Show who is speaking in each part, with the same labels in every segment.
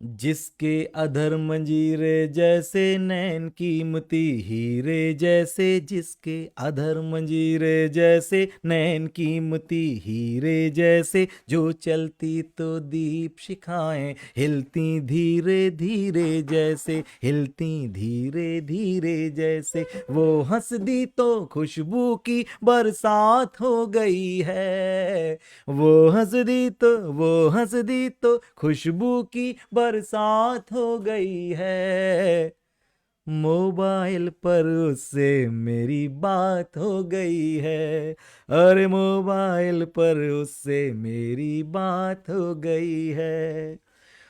Speaker 1: जिसके अधर मंजीरे जैसे नैन कीमती हीरे जैसे, जिसके अधर मंजीरे जैसे नैन कीमती हीरे जैसे, जो चलती तो दीप शिखाएं हिलती धीरे धीरे जैसे, हिलती धीरे धीरे जैसे, वो हंस दी तो खुशबू की बरसात हो गई है, वो हंस दी तो खुशबू की बरसात हो गई है, मोबाइल पर उससे मेरी बात हो गई है, अरे मोबाइल पर उससे मेरी बात हो गई है,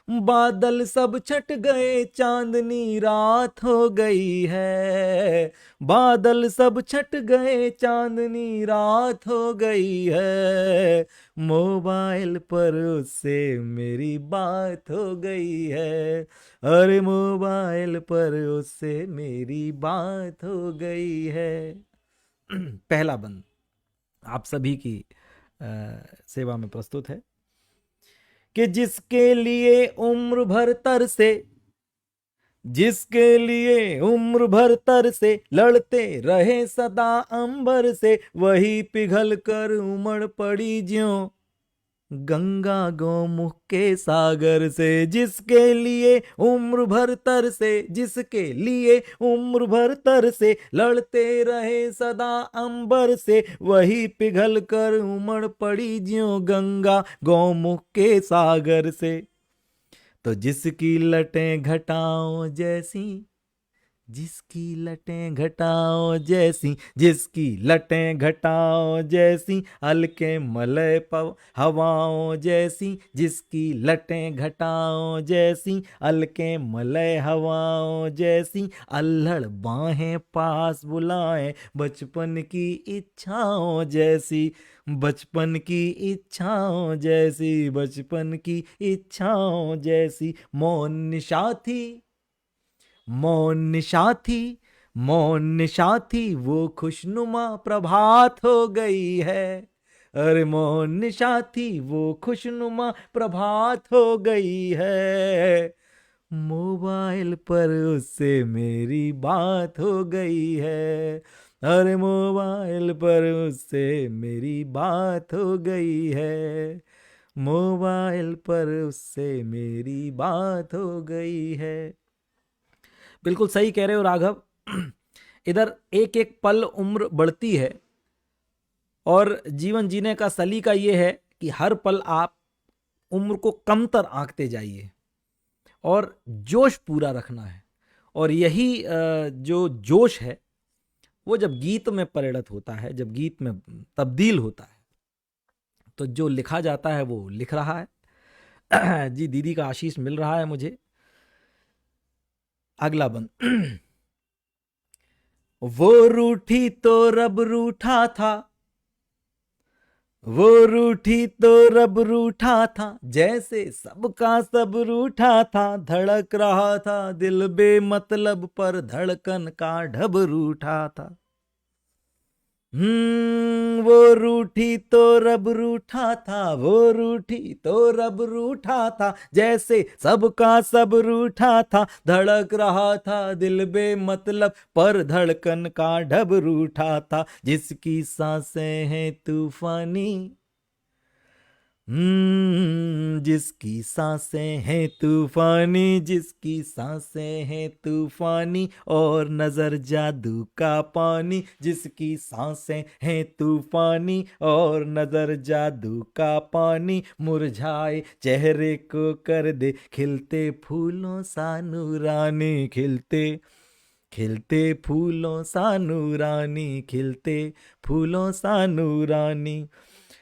Speaker 1: बादल सब छट गए चांदनी रात हो गई है, बादल सब छट गए चांदनी रात हो गई है, मोबाइल पर उससे मेरी बात हो गई है, अरे मोबाइल पर उससे मेरी बात हो गई है। पहला बंद आप सभी की सेवा में प्रस्तुत है कि जिसके लिए उम्र भर तरसे, जिसके लिए उम्र भर तरसे, लड़ते रहे सदा अंबर से, वही पिघल कर उमड़ पड़ी ज्यों गंगा गौमुख के सागर से, जिसके लिए उम्र भर तरसे, जिसके लिए उम्र भर तरसे, लड़ते रहे सदा अंबर से, वही पिघल कर उमड़ पड़ी ज्यों गंगा गौमुख के सागर से, तो जिसकी लटें घटाओ जैसी, जिसकी लटें घटाओ जैसी, जिसकी लटें घटाओ जैसी, हल्के मलय पव हवाओं जैसी, जिसकी लटें घटाओ जैसी, हल्के मलय हवाओं जैसी, अल्हड़ बाहें पास बुलाएं बचपन की इच्छाओं जैसी, बचपन की इच्छाओं जैसी, बचपन की इच्छाओं जैसी, मौन निशाथी, मौन साथी, मौन साथी, वो खुशनुमा प्रभात हो गई है, अरे मौन साथी, वो खुशनुमा प्रभात हो गई है, मोबाइल पर उससे मेरी बात हो गई है, अरे मोबाइल पर उससे मेरी बात हो गई है, मोबाइल पर उससे मेरी बात हो गई है। बिल्कुल सही कह रहे हो राघव। इधर एक एक पल उम्र बढ़ती है और जीवन जीने का सलीका ये है कि हर पल आप उम्र को कमतर आंकते जाइए और जोश पूरा रखना है, और यही जो जोश है वो जब गीत में परिणत होता है, जब गीत में तब्दील होता है, तो जो लिखा जाता है वो लिख रहा है। जी दीदी का आशीष मिल रहा है मुझे। अगला बंद। वो रूठी तो रब रूठा था, वो रूठी तो रब रूठा था, जैसे सबका सब रूठा था, धड़क रहा था दिल बेमतलब पर धड़कन का ढब रूठा था। वो रूठी तो रब रूठा था, वो रूठी तो रब रूठा था, जैसे सबका सब रूठा था, धड़क रहा था दिल बेमतलब पर धड़कन का ढब रूठा था, जिसकी सांसें हैं तूफानी, जिसकी सांसें हैं तूफानी, जिसकी सांसें हैं तूफानी और नजर जादू का पानी, जिसकी सांसें हैं तूफानी और नजर जादू का पानी, मुरझाए चेहरे को कर दे खिलते फूलों सा नूरानी, खिलते खिलते फूलों सा नूरानी, खिलते फूलों सा नूरानी,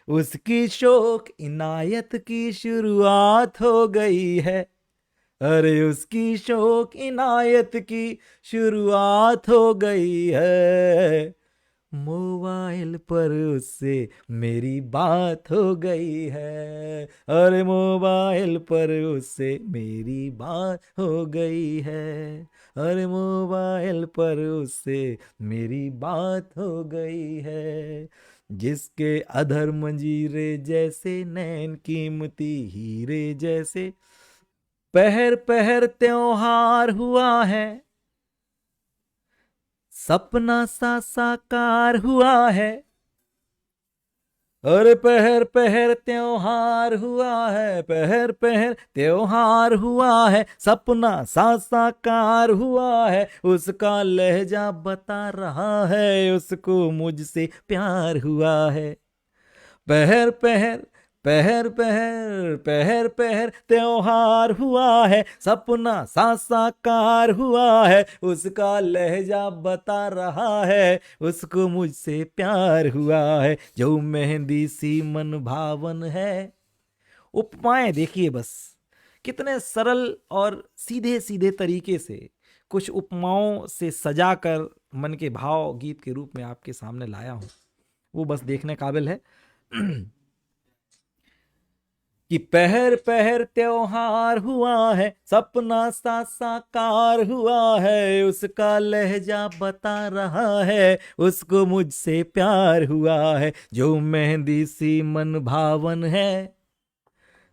Speaker 1: उसकी शोक इनायत की शुरुआत हो गई है, अरे उसकी शोक इनायत की शुरुआत हो गई है, मोबाइल पर उससे मेरी बात हो गई है, अरे मोबाइल पर उससे मेरी बात हो गई है, अरे मोबाइल पर उससे मेरी बात हो गई है, जिसके अधर मंजीरे जैसे नैन कीमती हीरे जैसे, पहर पहर त्योहार हुआ है, सपना सा साकार हुआ है। और पहर पहर त्योहार हुआ है, पहर पहर त्योहार हुआ है, सपना सा साकार हुआ है। उसका लहजा बता रहा है, उसको मुझसे प्यार हुआ है। पहर पहर पहर पहर पहर पहर त्योहार हुआ है, सपना सा साकार हुआ है। उसका लहजा बता रहा है, उसको मुझसे प्यार हुआ है। जो मेहंदी सी मन भावन है। उपमाएं देखिए बस, कितने सरल और सीधे सीधे तरीके से कुछ उपमाओं से सजाकर मन के भाव गीत के रूप में आपके सामने लाया हूं। वो बस देखने काबिल है कि पहर पहर त्योहार हुआ है, सपना सा साकार हुआ है। उसका लहजा बता रहा है, उसको मुझसे प्यार हुआ है। जो मेहंदी सी मन भावन है,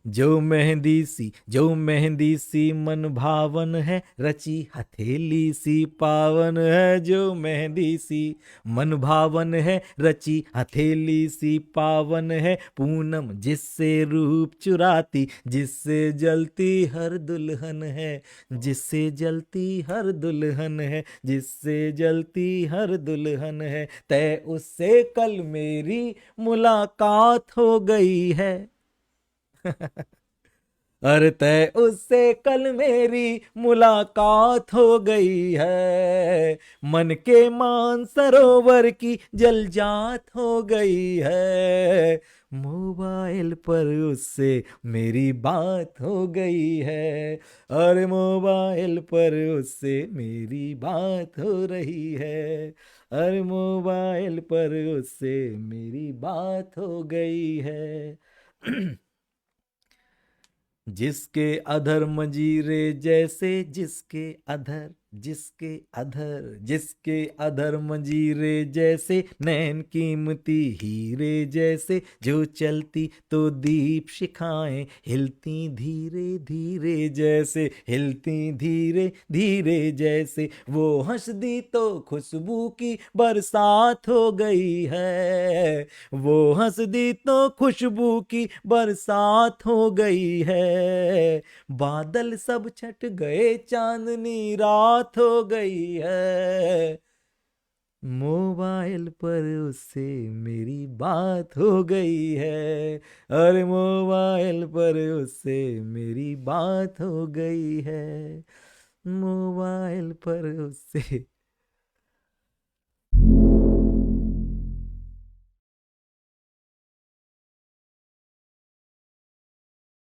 Speaker 1: जो मेहंदी सी मन भावन है, रची हथेली सी पावन है। जो मेहंदी सी मन भावन है, रची हथेली सी पावन है। पूनम जिससे रूप चुराती, जिससे जलती हर दुल्हन है, जिससे जलती हर दुल्हन है, जिससे जलती हर दुल्हन है। तय उससे कल मेरी मुलाकात हो गई है। अरे तय उससे कल मेरी मुलाकात हो गई है। मन के मान सरोवर की जल जात हो गई है। मोबाइल पर उससे मेरी बात हो गई है। अरे मोबाइल पर उससे मेरी बात हो रही है। अरे मोबाइल पर उससे मेरी बात हो गई है। जिसके अधर मंजीरे जैसे, जिसके अधर मंजीरे जैसे, नैन कीमती हीरे जैसे। जो चलती तो दीप शिखाएं हिलती धीरे धीरे जैसे, हिलती धीरे धीरे जैसे। वो हंस दी तो खुशबू की बरसात हो गई है। वो हंस दी तो खुशबू की बरसात हो गई है। बादल सब छट गए, चांदनी रात हो गई है। मोबाइल पर उससे मेरी बात हो गई है। अरे मोबाइल पर उससे मेरी बात हो गई है। मोबाइल पर उससे